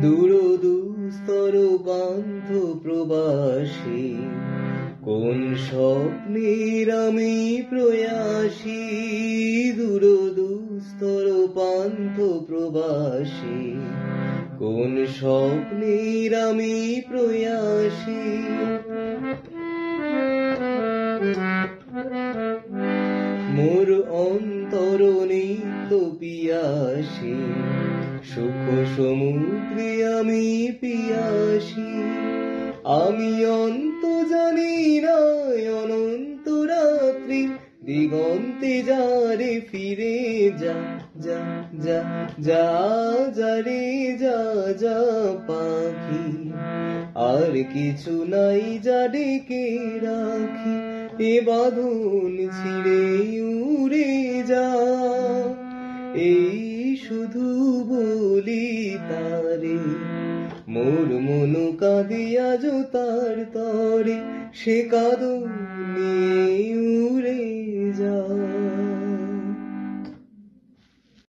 দূরদুস্তর পান্থ প্রবাসী, কোন স্বপ্নের আমি প্রয়াসী। দূরদুস্তর পান্থ প্রবাসী, কোন স্বপ্নের আমি প্রয়াসী। মোর অন্তর নিত্য পিয়াসী, সুখ সমুদ্রে আমি পিয়াসী। আমি অন্ত জানি না অনন্ত রাত্রি, দিগন্তে যারে ফিরে যা যা যা যা যারে যা যা পাখি। আর কিছু নাই যা ডেকে রাখি, এ বাঁধন ছিঁড়ে উড়ে যা। এই শুধু বলি তারে, মোর মন কাঁদে আজ তার তরে। সে কাঁদনে